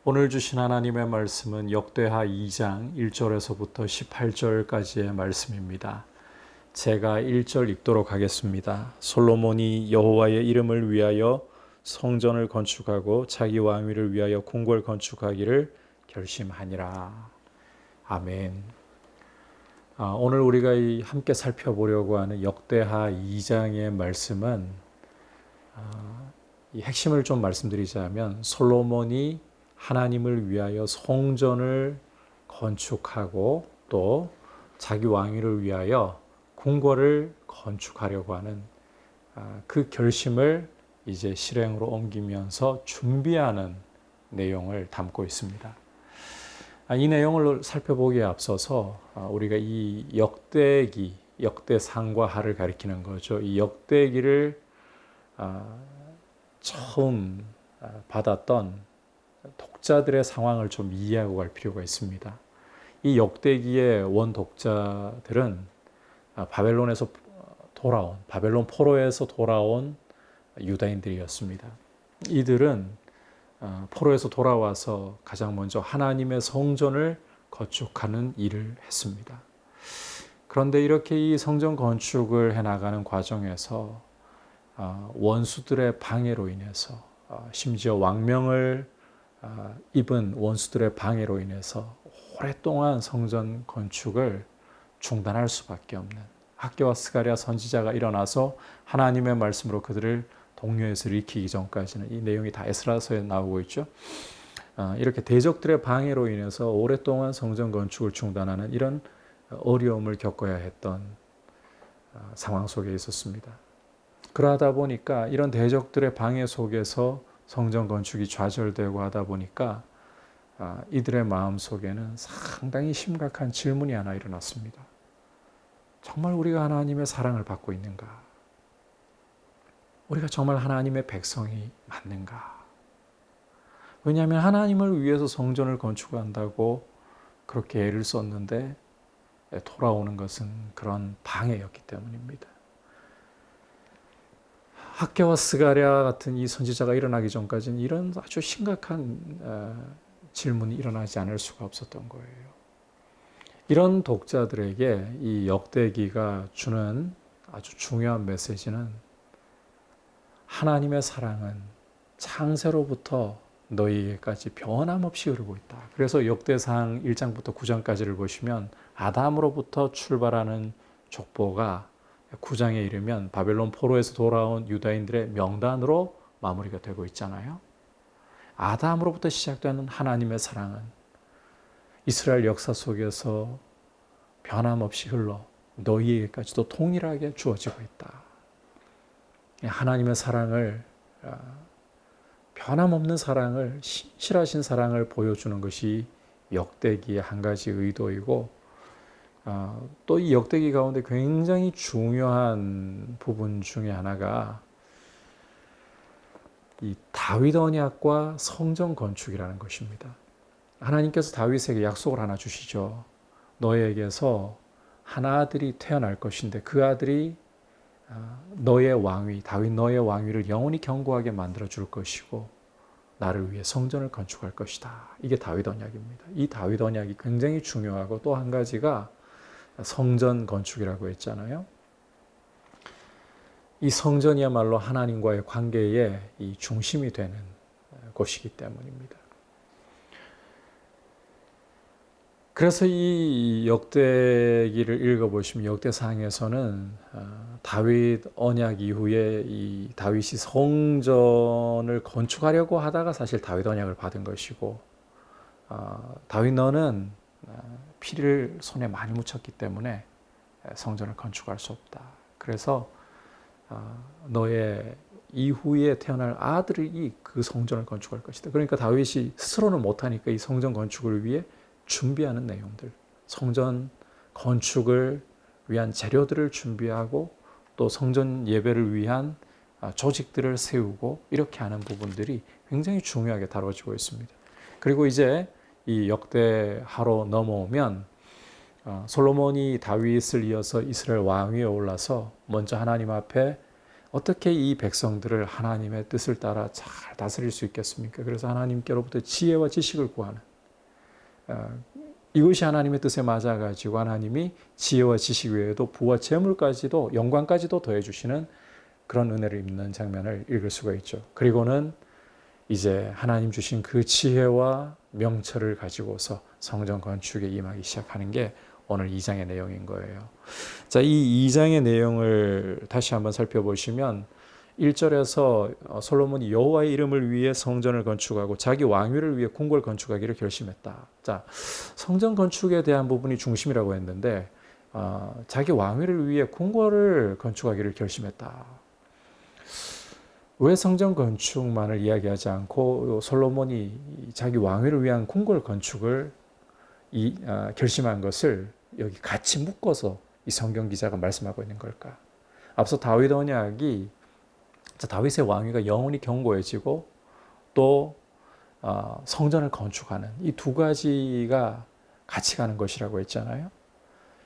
오늘 주신 하나님의 말씀은 역대하 2장 1절에서부터 18절까지의 말씀입니다. 제가 1절 읽도록 하겠습니다. 솔로몬이 여호와의 이름을 위하여 성전을 건축하고 자기 왕위를 위하여 궁궐 건축하기를 결심하니라. 아멘. 오늘 우리가 함께 살펴보려고 하는 역대하 2장의 말씀은 이 핵심을 좀 말씀드리자면 솔로몬이 하나님을 위하여 성전을 건축하고 또 자기 왕위를 위하여 궁궐을 건축하려고 하는 그 결심을 이제 실행으로 옮기면서 준비하는 내용을 담고 있습니다. 이 내용을 살펴보기에 앞서서 우리가 이 역대기, 역대상과 하를 가리키는 거죠. 이 역대기를 처음 받았던 독자들의 상황을 좀 이해하고 갈 필요가 있습니다. 이 역대기의 원 독자들은 바벨론에서 돌아온, 바벨론 포로에서 돌아온 유다인들이었습니다. 이들은 포로에서 돌아와서 가장 먼저 하나님의 성전을 건축하는 일을 했습니다. 그런데 이렇게 이 성전 건축을 해나가는 과정에서 원수들의 방해로 인해서 심지어 왕명을 입은 원수들의 방해로 인해서 오랫동안 성전 건축을 중단할 수밖에 없는 학개와 스가랴 선지자가 일어나서 하나님의 말씀으로 그들을 동료에서 일으키기 전까지는 이 내용이 다 에스라서에 나오고 있죠. 이렇게 대적들의 방해로 인해서 오랫동안 성전 건축을 중단하는 이런 어려움을 겪어야 했던 상황 속에 있었습니다. 그러다 보니까 이런 대적들의 방해 속에서 성전 건축이 좌절되고 하다 보니까 이들의 마음 속에는 상당히 심각한 질문이 하나 일어났습니다. 정말 우리가 하나님의 사랑을 받고 있는가? 우리가 정말 하나님의 백성이 맞는가? 왜냐하면 하나님을 위해서 성전을 건축한다고 그렇게 애를 썼는데 돌아오는 것은 그런 방해였기 때문입니다. 학개와 스가랴 같은 이 선지자가 일어나기 전까지는 이런 아주 심각한 질문이 일어나지 않을 수가 없었던 거예요. 이런 독자들에게 이 역대기가 주는 아주 중요한 메시지는 하나님의 사랑은 창세로부터 너희에게까지 변함없이 흐르고 있다. 그래서 역대상 1장부터 9장까지를 보시면 아담으로부터 출발하는 족보가 9장에 이르면 바벨론 포로에서 돌아온 유다인들의 명단으로 마무리가 되고 있잖아요. 아담으로부터 시작되는 하나님의 사랑은 이스라엘 역사 속에서 변함없이 흘러 너희에게까지도 동일하게 주어지고 있다. 하나님의 사랑을, 변함없는 사랑을, 신실하신 사랑을 보여주는 것이 역대기의 한 가지 의도이고, 또 이 역대기 가운데 굉장히 중요한 부분 중에 하나가 이 다윗 언약과 성전 건축이라는 것입니다. 하나님께서 다윗에게 약속을 하나 주시죠. 너에게서 한 아들이 태어날 것인데 그 아들이 너의 왕위, 다윗 너의 왕위를 영원히 견고하게 만들어 줄 것이고 나를 위해 성전을 건축할 것이다. 이게 다윗 언약입니다. 이 다윗 언약이 굉장히 중요하고 또 한 가지가 성전 건축이라고 했잖아요. 이 성전이야말로 하나님과의 관계의 이 중심이 되는 곳이기 때문입니다. 그래서 이 역대기를 읽어보시면 역대상에서는 다윗 언약 이후에 이 다윗이 성전을 건축하려고 하다가 사실 다윗 언약을 받은 것이고, 다윗 너는 피를 손에 많이 묻혔기 때문에 성전을 건축할 수 없다. 그래서 너의 이후에 태어날 아들이 그 성전을 건축할 것이다. 그러니까 다윗이 스스로는 못하니까 이 성전 건축을 위해 준비하는 내용들, 성전 건축을 위한 재료들을 준비하고 또 성전 예배를 위한 조직들을 세우고 이렇게 하는 부분들이 굉장히 중요하게 다뤄지고 있습니다. 그리고 이제 이 역대하로 넘어오면 솔로몬이 다윗을 이어서 이스라엘 왕위에 올라서 먼저 하나님 앞에 어떻게 이 백성들을 하나님의 뜻을 따라 잘 다스릴 수 있겠습니까? 그래서 하나님께로부터 지혜와 지식을 구하는, 이것이 하나님의 뜻에 맞아가지고 하나님이 지혜와 지식 외에도 부와 재물까지도, 영광까지도 더해주시는 그런 은혜를 입는 장면을 읽을 수가 있죠. 그리고는 이제 하나님 주신 그 지혜와 명철을 가지고서 성전 건축에 임하기 시작하는 게 오늘 2장의 내용인 거예요. 자, 이 2장의 내용을 다시 한번 살펴보시면 1절에서 솔로몬이 여호와의 이름을 위해 성전을 건축하고 자기 왕위를 위해 궁궐 건축하기를 결심했다. 자, 성전 건축에 대한 부분이 중심이라고 했는데 자기 왕위를 위해 궁궐을 건축하기를 결심했다. 왜 성전 건축만을 이야기하지 않고 솔로몬이 자기 왕위를 위한 궁궐 건축을 결심한 것을 여기 같이 묶어서 이 성경 기자가 말씀하고 있는 걸까? 앞서 다윗 언약이 다윗의 왕위가 영원히 견고해지고 또 성전을 건축하는 이 두 가지가 같이 가는 것이라고 했잖아요.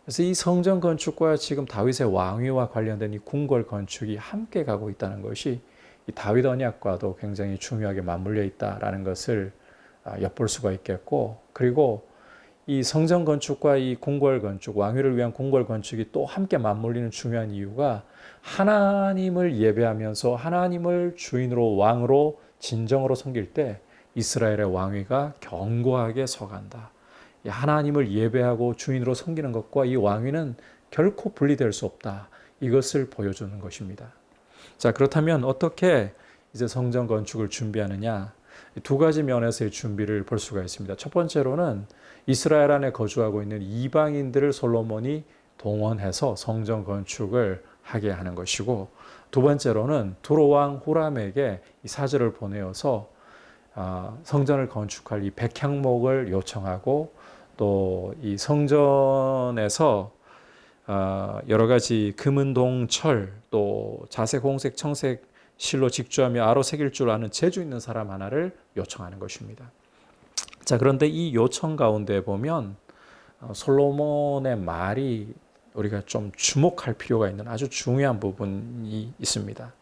그래서 이 성전 건축과 지금 다윗의 왕위와 관련된 이 궁궐 건축이 함께 가고 있다는 것이 이 다윗 언약과도 굉장히 중요하게 맞물려 있다라는 것을 엿볼 수가 있겠고, 그리고 이 성전 건축과 이 궁궐 건축, 왕위를 위한 궁궐 건축이 또 함께 맞물리는 중요한 이유가 하나님을 예배하면서 하나님을 주인으로 왕으로 진정으로 섬길 때 이스라엘의 왕위가 견고하게 서간다. 하나님을 예배하고 주인으로 섬기는 것과 이 왕위는 결코 분리될 수 없다. 이것을 보여주는 것입니다. 자, 그렇다면 어떻게 이제 성전 건축을 준비하느냐? 두 가지 면에서의 준비를 볼 수가 있습니다. 첫 번째로는 이스라엘 안에 거주하고 있는 이방인들을 솔로몬이 동원해서 성전 건축을 하게 하는 것이고, 두 번째로는 두로 왕 후람에게 이 사절을 보내어서 성전을 건축할 이 백향목을 요청하고, 또 이 성전에서 여러 가지 금은동 철, 또 자색, 홍색, 청색 실로 직주하며 아로 새길 줄 아는 재주 있는 사람 하나를 요청하는 것입니다. 자, 그런데 이 요청 가운데 보면 솔로몬의 말이 우리가 좀 주목할 필요가 있는 아주 중요한 부분이 있습니다.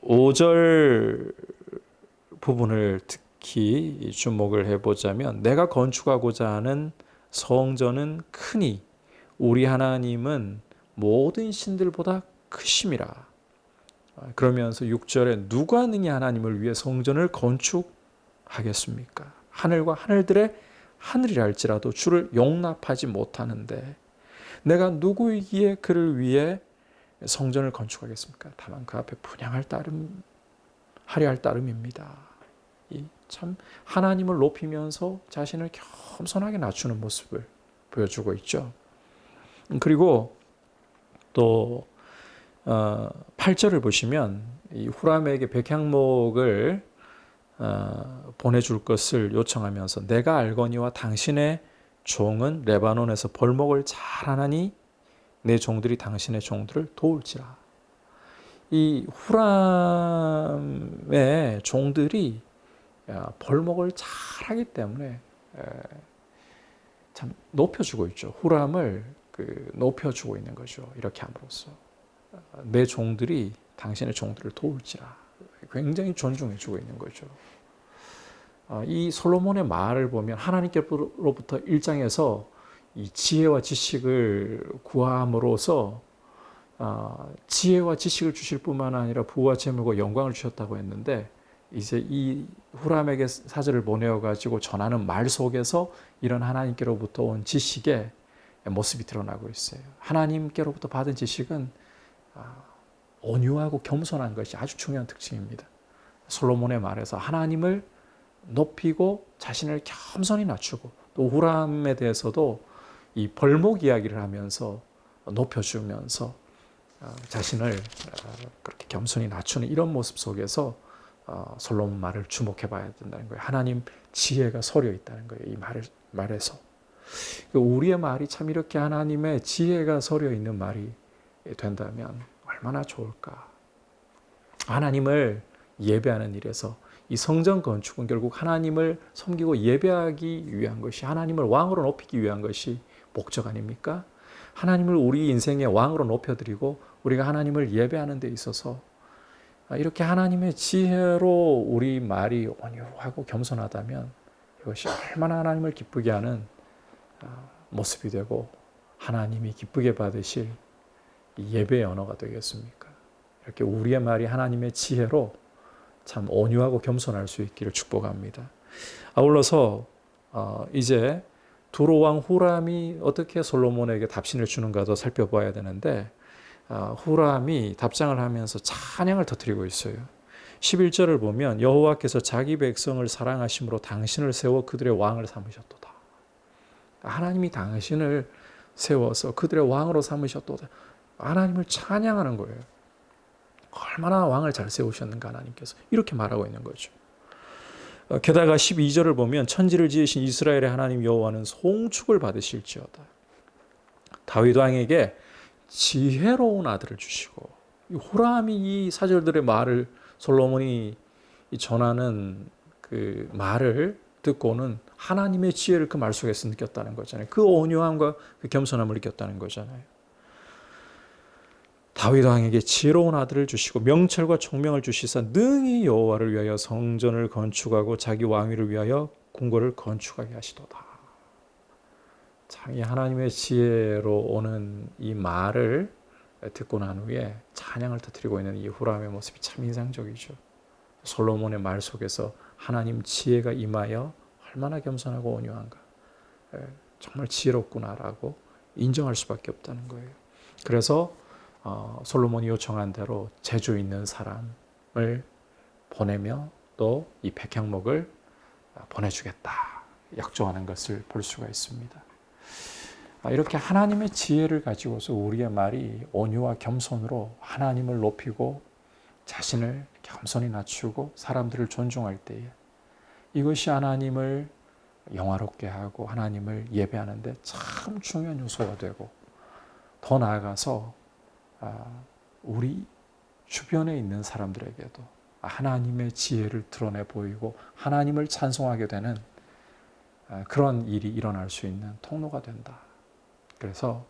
5절 부분을 특히 주목을 해보자면, 내가 건축하고자 하는 성전은 크니 우리 하나님은 모든 신들보다 크심이라. 그러면서 6절에 누가 능히 하나님을 위해 성전을 건축하겠습니까? 하늘과 하늘들의 하늘이라 할지라도 주를 용납하지 못하는데 내가 누구이기에 그를 위해 성전을 건축하겠습니까? 다만 그 앞에 분향할 따름, 하려 할 따름입니다. 참 하나님을 높이면서 자신을 겸손하게 낮추는 모습을 보여주고 있죠. 그리고 또 8절을 보시면 이 후람에게 백향목을 보내줄 것을 요청하면서 내가 알거니와 당신의 종은 레바논에서 벌목을 잘하나니 내 종들이 당신의 종들을 도울지라. 이 후람의 종들이 벌목을 잘하기 때문에 참 높여주고 있죠. 후람을 높여주고 있는 거죠. 이렇게 함으로써 내 종들이 당신의 종들을 도울지라. 굉장히 존중해주고 있는 거죠. 이 솔로몬의 말을 보면 하나님께로부터 1장에서 이 지혜와 지식을 구함으로써 지혜와 지식을 주실 뿐만 아니라 부와 재물과 영광을 주셨다고 했는데, 이제 이 후람에게 사절을 보내어 가지고 전하는 말 속에서 이런 하나님께로부터 온 지식의 모습이 드러나고 있어요. 하나님께로부터 받은 지식은 온유하고 겸손한 것이 아주 중요한 특징입니다. 솔로몬의 말에서 하나님을 높이고 자신을 겸손히 낮추고, 또 후람에 대해서도 이 벌목 이야기를 하면서 높여주면서 자신을 그렇게 겸손히 낮추는 이런 모습 속에서 솔로몬 말을 주목해 봐야 된다는 거예요. 하나님 지혜가 서려 있다는 거예요. 이 말에서. 우리의 말이 참 이렇게 하나님의 지혜가 서려 있는 말이 된다면 얼마나 좋을까. 하나님을 예배하는 일에서 이 성전 건축은 결국 하나님을 섬기고 예배하기 위한 것이, 하나님을 왕으로 높이기 위한 것이 목적 아닙니까? 하나님을 우리 인생의 왕으로 높여드리고 우리가 하나님을 예배하는 데 있어서 이렇게 하나님의 지혜로 우리 말이 온유하고 겸손하다면 이것이 얼마나 하나님을 기쁘게 하는 모습이 되고 하나님이 기쁘게 받으실 예배의 언어가 되겠습니까? 이렇게 우리의 말이 하나님의 지혜로 참 온유하고 겸손할 수 있기를 축복합니다. 아울러서 이제 두로 왕 후람이 어떻게 솔로몬에게 답신을 주는가도 살펴봐야 되는데 후람이 답장을 하면서 찬양을 터뜨리고 있어요. 11절을 보면 여호와께서 자기 백성을 사랑하심으로 당신을 세워 그들의 왕을 삼으셨도다. 하나님이 당신을 세워서 그들의 왕으로 삼으셨도다. 하나님을 찬양하는 거예요. 얼마나 왕을 잘 세우셨는가 하나님께서 이렇게 말하고 있는 거죠. 게다가 12절을 보면 천지를 지으신 이스라엘의 하나님 여호와는 송축을 받으실지어다. 다윗 왕에게 지혜로운 아들을 주시고 호람이 이 사절들의 말을 솔로몬이 전하는 그 말을 듣고는 하나님의 지혜를 그 말 속에서 느꼈다는 거잖아요. 그 온유함과 그 겸손함을 느꼈다는 거잖아요. 다윗 왕에게 지혜로운 아들을 주시고 명철과 총명을 주시사 능히 여호와를 위하여 성전을 건축하고 자기 왕위를 위하여 궁궐을 건축하게 하시도다. 참 이 하나님의 지혜로 오는 이 말을 듣고 난 후에 찬양을 터뜨리고 있는 이 후람의 모습이 참 인상적이죠. 솔로몬의 말 속에서 하나님 지혜가 임하여 얼마나 겸손하고 온유한가. 정말 지혜롭구나라고 인정할 수밖에 없다는 거예요. 그래서 솔로몬이 요청한 대로 재주 있는 사람을 보내며 또 이 백향목을 보내주겠다 약조하는 것을 볼 수가 있습니다. 이렇게 하나님의 지혜를 가지고서 우리의 말이 온유와 겸손으로 하나님을 높이고 자신을 겸손히 낮추고 사람들을 존중할 때에 이것이 하나님을 영화롭게 하고 하나님을 예배하는데 참 중요한 요소가 되고 더 나아가서 우리 주변에 있는 사람들에게도 하나님의 지혜를 드러내 보이고 하나님을 찬송하게 되는 그런 일이 일어날 수 있는 통로가 된다. 그래서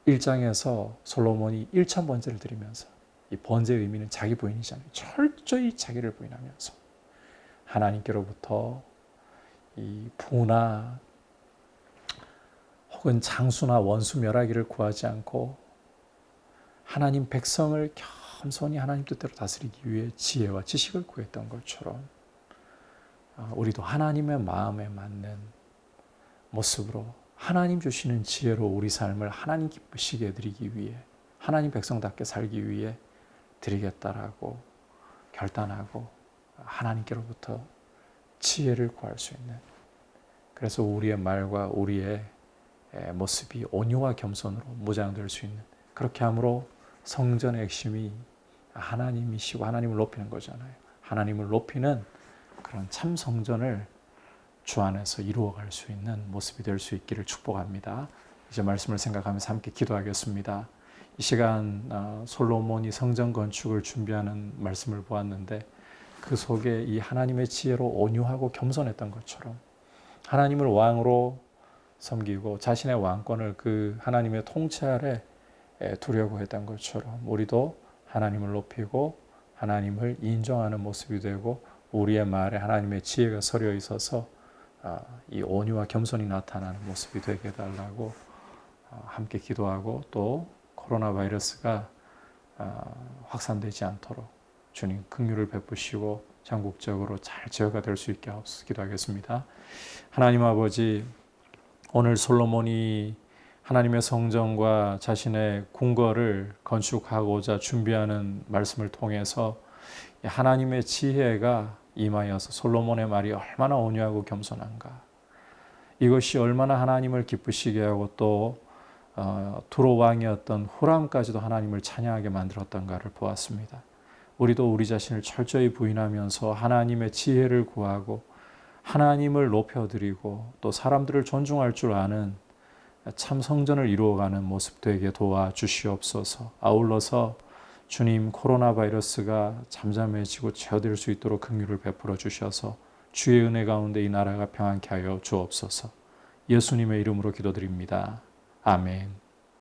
1장에서 솔로몬이 1천 번제를 드리면서 이 번제의 의미는 자기 부인이잖아요. 철저히 자기를 부인하면서 하나님께로부터 이 부나 혹은 장수나 원수 멸하기를 구하지 않고 하나님 백성을 겸손히 하나님 뜻대로 다스리기 위해 지혜와 지식을 구했던 것처럼 우리도 하나님의 마음에 맞는 모습으로 하나님 주시는 지혜로 우리 삶을 하나님 기쁘시게 드리기 위해 하나님 백성답게 살기 위해 드리겠다라고 결단하고 하나님께로부터 지혜를 구할 수 있는, 그래서 우리의 말과 우리의 모습이 온유와 겸손으로 무장될 수 있는, 그렇게 함으로 성전의 핵심이 하나님이시고 하나님을 높이는 거잖아요. 하나님을 높이는 그런 참 성전을 주 안에서 이루어갈 수 있는 모습이 될 수 있기를 축복합니다. 이제 말씀을 생각하면서 함께 기도하겠습니다. 이 시간 솔로몬이 성전 건축을 준비하는 말씀을 보았는데 그 속에 이 하나님의 지혜로 온유하고 겸손했던 것처럼 하나님을 왕으로 섬기고 자신의 왕권을 그 하나님의 통치 아래 두려고 했던 것처럼 우리도 하나님을 높이고 하나님을 인정하는 모습이 되고 우리의 말에 하나님의 지혜가 서려 있어서 이 온유와 겸손이 나타나는 모습이 되게 해달라고 함께 기도하고, 또 코로나 바이러스가 확산되지 않도록 주님 긍휼을 베푸시고 전국적으로 잘 제어가 될 수 있게 하옵소서 기도하겠습니다. 하나님 아버지, 오늘 솔로몬이 하나님의 성전과 자신의 궁궐을 건축하고자 준비하는 말씀을 통해서 하나님의 지혜가 임하여서 솔로몬의 말이 얼마나 온유하고 겸손한가, 이것이 얼마나 하나님을 기쁘시게 하고 또 두로 왕이었던 후람까지도 하나님을 찬양하게 만들었던가를 보았습니다. 우리도 우리 자신을 철저히 부인하면서 하나님의 지혜를 구하고 하나님을 높여드리고 또 사람들을 존중할 줄 아는 참 성전을 이루어가는 모습 되게 도와주시옵소서. 아울러서 주님, 코로나 바이러스가 잠잠해지고 제어될 수 있도록 긍휼을 베풀어 주셔서 주의 은혜 가운데 이 나라가 평안케 하여 주옵소서. 예수님의 이름으로 기도드립니다. 아멘.